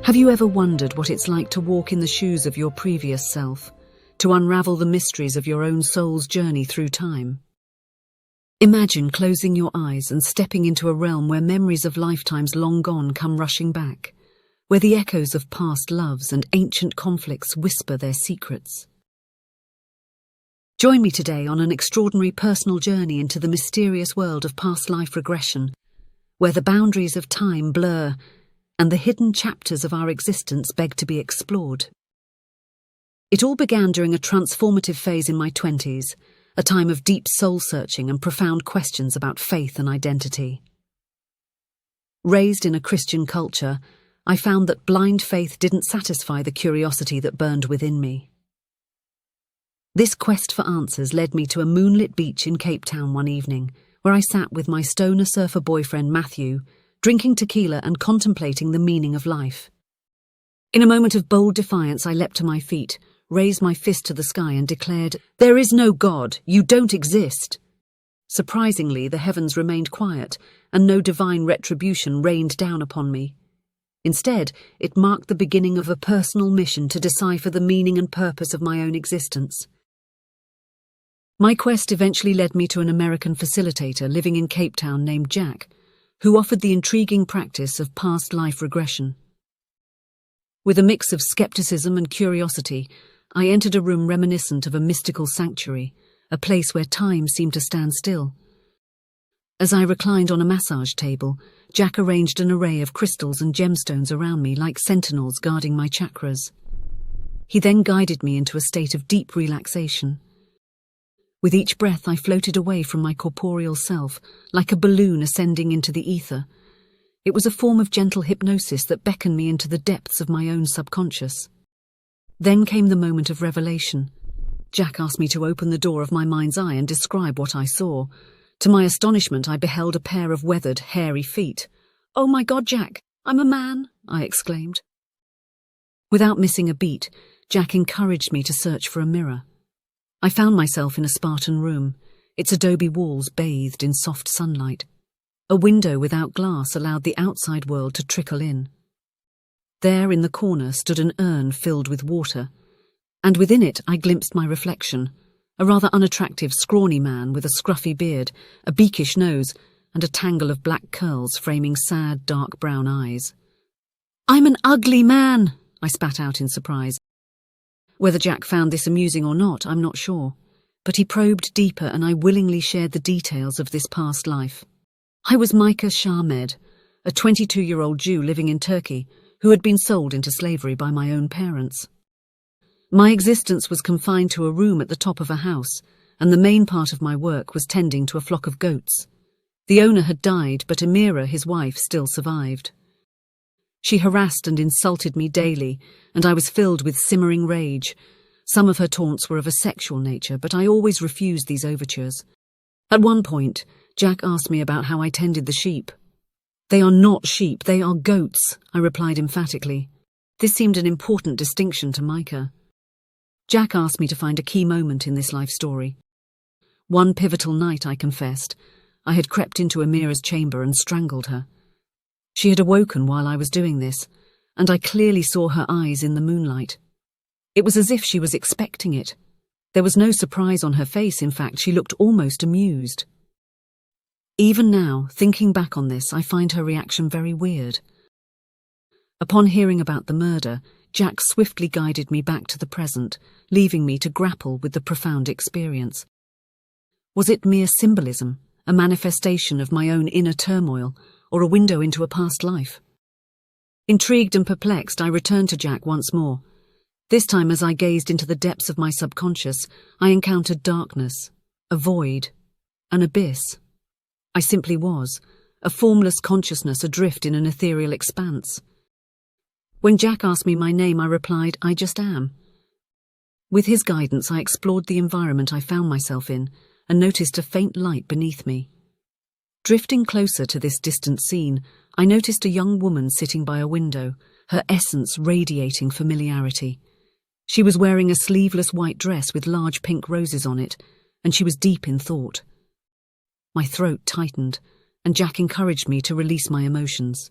Have you ever wondered what it's like to walk in the shoes of your previous self, to unravel the mysteries of your own soul's journey through time? Imagine closing your eyes and stepping into a realm where memories of lifetimes long gone come rushing back, where the echoes of past loves and ancient conflicts whisper their secrets. Join me today on an extraordinary personal journey into the mysterious world of past life regression, where the boundaries of time blur and the hidden chapters of our existence beg to be explored. It all began during a transformative phase in my 20s, a time of deep soul-searching and profound questions about faith and identity. Raised in a Christian culture, I found that blind faith didn't satisfy the curiosity that burned within me. This quest for answers led me to a moonlit beach in Cape Town one evening, where I sat with my stoner surfer boyfriend Matthew, drinking tequila and contemplating the meaning of life. In a moment of bold defiance, I leapt to my feet, raised my fist to the sky and declared, "There is no God, you don't exist." Surprisingly, the heavens remained quiet, and no divine retribution rained down upon me. Instead, it marked the beginning of a personal mission to decipher the meaning and purpose of my own existence. My quest eventually led me to an American facilitator living in Cape Town named Jack, who offered the intriguing practice of past life regression. With a mix of skepticism and curiosity, I entered a room reminiscent of a mystical sanctuary, a place where time seemed to stand still. As I reclined on a massage table, Jack arranged an array of crystals and gemstones around me like sentinels guarding my chakras. He then guided me into a state of deep relaxation. With each breath, I floated away from my corporeal self, like a balloon ascending into the ether. It was a form of gentle hypnosis that beckoned me into the depths of my own subconscious. Then came the moment of revelation. Jack asked me to open the door of my mind's eye and describe what I saw. To my astonishment, I beheld a pair of weathered, hairy feet. "Oh my God, Jack, I'm a man!" I exclaimed. Without missing a beat, Jack encouraged me to search for a mirror. I found myself in a Spartan room, its adobe walls bathed in soft sunlight. A window without glass allowed the outside world to trickle in. There in the corner stood an urn filled with water, and within it I glimpsed my reflection, a rather unattractive, scrawny man with a scruffy beard, a beakish nose, and a tangle of black curls framing sad, dark brown eyes. "I'm an ugly man!" I spat out in surprise. Whether Jack found this amusing or not, I'm not sure, but he probed deeper and I willingly shared the details of this past life. I was Micah Shahmed, a 22-year-old Jew living in Turkey who had been sold into slavery by my own parents. My existence was confined to a room at the top of a house, and the main part of my work was tending to a flock of goats. The owner had died, but Amira, his wife, still survived. She harassed and insulted me daily, and I was filled with simmering rage. Some of her taunts were of a sexual nature, but I always refused these overtures. At one point, Jack asked me about how I tended the sheep. "They are not sheep, they are goats," I replied emphatically. This seemed an important distinction to Micah. Jack asked me to find a key moment in this life story. One pivotal night, I confessed, I had crept into Amira's chamber and strangled her. She had awoken while I was doing this, and I clearly saw her eyes in the moonlight. It was as if she was expecting it. There was no surprise on her face, in fact, she looked almost amused. Even now, thinking back on this, I find her reaction very weird. Upon hearing about the murder, Jack swiftly guided me back to the present, leaving me to grapple with the profound experience. Was it mere symbolism, a manifestation of my own inner turmoil, or a window into a past life? Intrigued and perplexed, I returned to Jack once more. This time, as I gazed into the depths of my subconscious, I encountered darkness, a void, an abyss. I simply was, a formless consciousness adrift in an ethereal expanse. When Jack asked me my name, I replied, "I just am." With his guidance, I explored the environment I found myself in and noticed a faint light beneath me. Drifting closer to this distant scene, I noticed a young woman sitting by a window, her essence radiating familiarity. She was wearing a sleeveless white dress with large pink roses on it, and she was deep in thought. My throat tightened, and Jack encouraged me to release my emotions.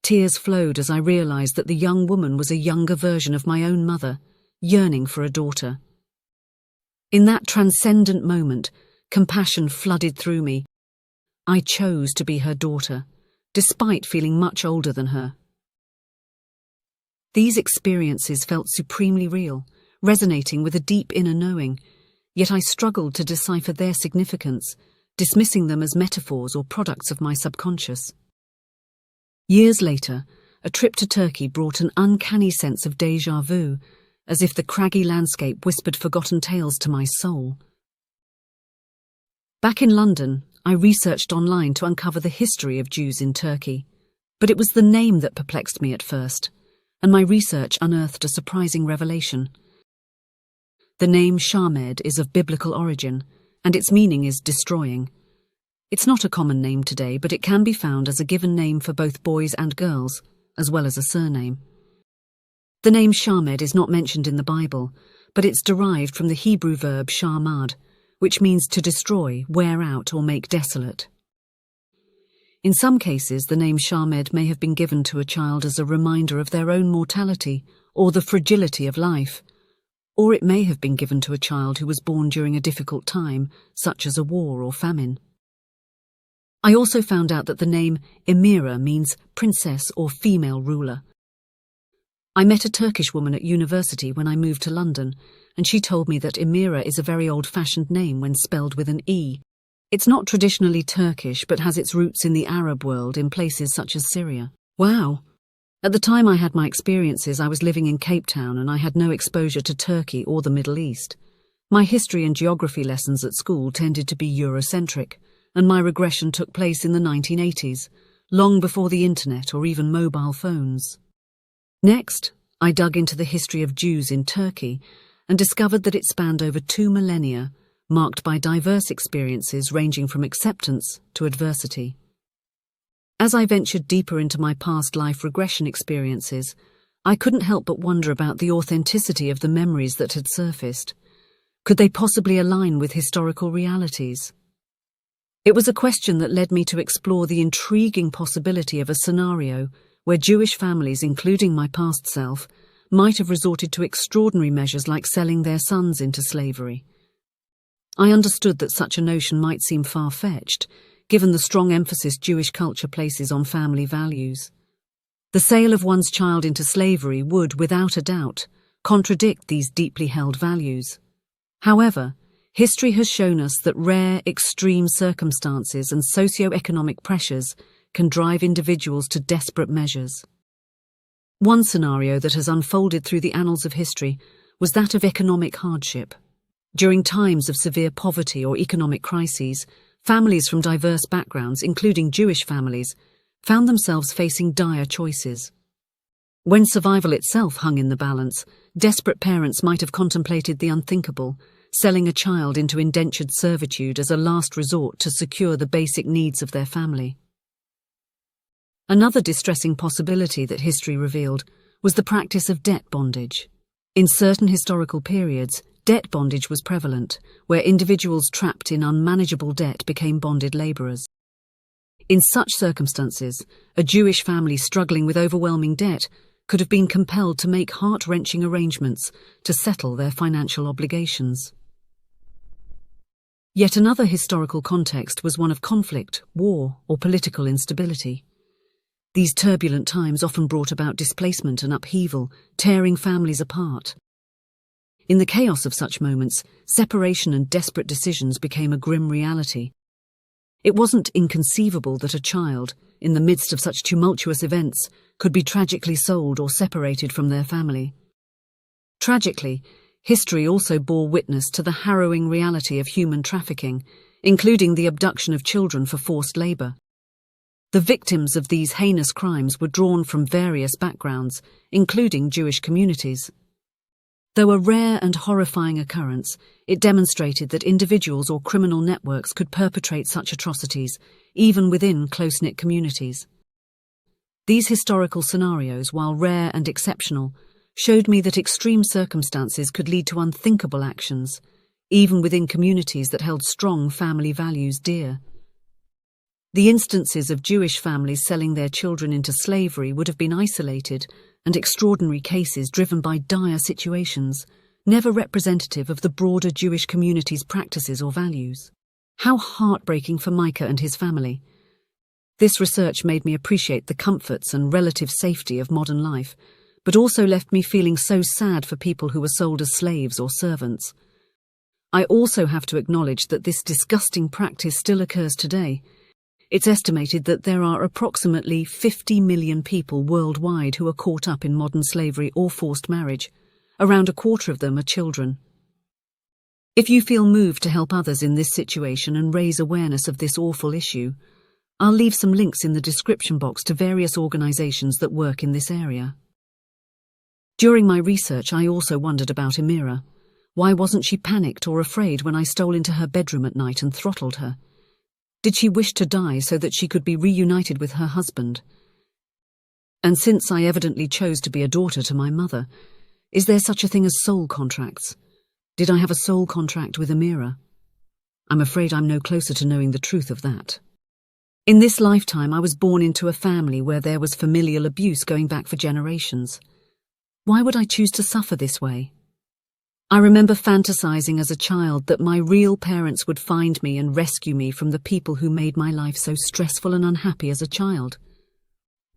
Tears flowed as I realized that the young woman was a younger version of my own mother, yearning for a daughter. In that transcendent moment, compassion flooded through me. I chose to be her daughter, despite feeling much older than her. These experiences felt supremely real, resonating with a deep inner knowing, yet I struggled to decipher their significance, dismissing them as metaphors or products of my subconscious. Years later, a trip to Turkey brought an uncanny sense of déjà vu, as if the craggy landscape whispered forgotten tales to my soul. Back in London, I researched online to uncover the history of Jews in Turkey, but it was the name that perplexed me at first, and my research unearthed a surprising revelation. The name Shamed is of biblical origin, and its meaning is destroying. It's not a common name today, but it can be found as a given name for both boys and girls, as well as a surname. The name Shamed is not mentioned in the Bible, but it's derived from the Hebrew verb shamad, which means to destroy, wear out, or make desolate. In some cases, the name Shamed may have been given to a child as a reminder of their own mortality or the fragility of life, or it may have been given to a child who was born during a difficult time, such as a war or famine. I also found out that the name Emira means princess or female ruler. I met a Turkish woman at university when I moved to London, and she told me that Emira is a very old-fashioned name when spelled with an E. It's not traditionally Turkish, but has its roots in the Arab world in places such as Syria. Wow! At the time I had my experiences, I was living in Cape Town and I had no exposure to Turkey or the Middle East. My history and geography lessons at school tended to be Eurocentric, and my regression took place in the 1980s, long before the internet or even mobile phones. Next, I dug into the history of Jews in Turkey and discovered that it spanned over 2 millennia, marked by diverse experiences ranging from acceptance to adversity. As I ventured deeper into my past life regression experiences, I couldn't help but wonder about the authenticity of the memories that had surfaced. Could they possibly align with historical realities? It was a question that led me to explore the intriguing possibility of a scenario where Jewish families, including my past self, might have resorted to extraordinary measures like selling their sons into slavery. I understood that such a notion might seem far-fetched, given the strong emphasis Jewish culture places on family values. The sale of one's child into slavery would, without a doubt, contradict these deeply held values. However, history has shown us that rare, extreme circumstances and socio-economic pressures can drive individuals to desperate measures. One scenario that has unfolded through the annals of history was that of economic hardship. During times of severe poverty or economic crises, families from diverse backgrounds, including Jewish families, found themselves facing dire choices. When survival itself hung in the balance, desperate parents might have contemplated the unthinkable, selling a child into indentured servitude as a last resort to secure the basic needs of their family. Another distressing possibility that history revealed was the practice of debt bondage. In certain historical periods, debt bondage was prevalent, where individuals trapped in unmanageable debt became bonded labourers. In such circumstances, a Jewish family struggling with overwhelming debt could have been compelled to make heart-wrenching arrangements to settle their financial obligations. Yet another historical context was one of conflict, war, or political instability. These turbulent times often brought about displacement and upheaval, tearing families apart. In the chaos of such moments, separation and desperate decisions became a grim reality. It wasn't inconceivable that a child, in the midst of such tumultuous events, could be tragically sold or separated from their family. Tragically, history also bore witness to the harrowing reality of human trafficking, including the abduction of children for forced labour. The victims of these heinous crimes were drawn from various backgrounds, including Jewish communities. Though a rare and horrifying occurrence, it demonstrated that individuals or criminal networks could perpetrate such atrocities, even within close-knit communities. These historical scenarios, while rare and exceptional, showed me that extreme circumstances could lead to unthinkable actions, even within communities that held strong family values dear. The instances of Jewish families selling their children into slavery would have been isolated and extraordinary cases driven by dire situations, never representative of the broader Jewish community's practices or values. How heartbreaking for Micah and his family. This research made me appreciate the comforts and relative safety of modern life, but also left me feeling so sad for people who were sold as slaves or servants. I also have to acknowledge that this disgusting practice still occurs today. It's estimated that there are approximately 50 million people worldwide who are caught up in modern slavery or forced marriage. Around a quarter of them are children. If you feel moved to help others in this situation and raise awareness of this awful issue, I'll leave some links in the description box to various organizations that work in this area. During my research, I also wondered about Amira. Why wasn't she panicked or afraid when I stole into her bedroom at night and throttled her? Did she wish to die so that she could be reunited with her husband? And since I evidently chose to be a daughter to my mother, is there such a thing as soul contracts? Did I have a soul contract with Amira? I'm afraid I'm no closer to knowing the truth of that. In this lifetime, I was born into a family where there was familial abuse going back for generations. Why would I choose to suffer this way? I remember fantasizing as a child that my real parents would find me and rescue me from the people who made my life so stressful and unhappy as a child.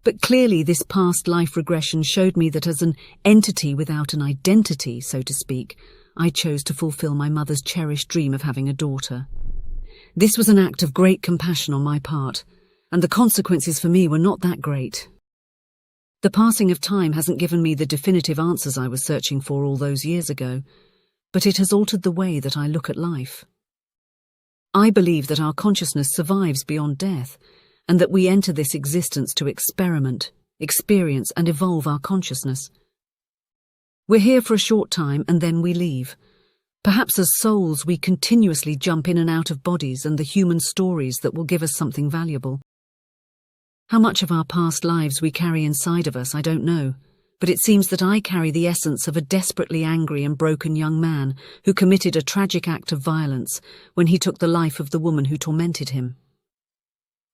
But clearly this past life regression showed me that as an entity without an identity, so to speak, I chose to fulfill my mother's cherished dream of having a daughter. This was an act of great compassion on my part, and the consequences for me were not that great. The passing of time hasn't given me the definitive answers I was searching for all those years ago, but it has altered the way that I look at life. I believe that our consciousness survives beyond death, and that we enter this existence to experiment, experience, and evolve our consciousness. We're here for a short time and then we leave. Perhaps as souls we continuously jump in and out of bodies and the human stories that will give us something valuable. How much of our past lives we carry inside of us, I don't know, but it seems that I carry the essence of a desperately angry and broken young man who committed a tragic act of violence when he took the life of the woman who tormented him.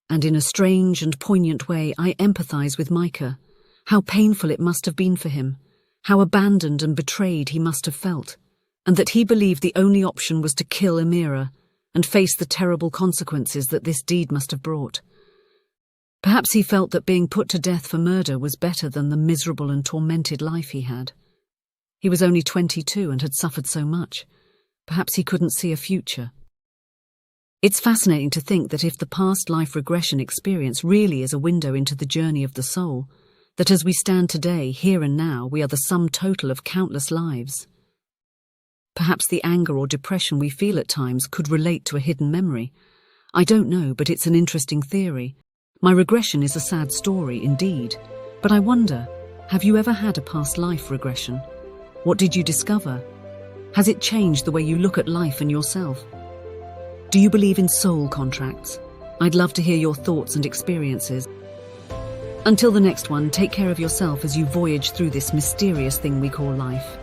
And in a strange and poignant way, I empathize with Micah. How painful it must have been for him, how abandoned and betrayed he must have felt, and that he believed the only option was to kill Amira and face the terrible consequences that this deed must have brought. Perhaps he felt that being put to death for murder was better than the miserable and tormented life he had. He was only 22 and had suffered so much. Perhaps he couldn't see a future. It's fascinating to think that if the past life regression experience really is a window into the journey of the soul, that as we stand today, here and now, we are the sum total of countless lives. Perhaps the anger or depression we feel at times could relate to a hidden memory. I don't know, but it's an interesting theory. My regression is a sad story indeed, but I wonder, have you ever had a past life regression? What did you discover? Has it changed the way you look at life and yourself? Do you believe in soul contracts? I'd love to hear your thoughts and experiences. Until the next one, take care of yourself as you voyage through this mysterious thing we call life.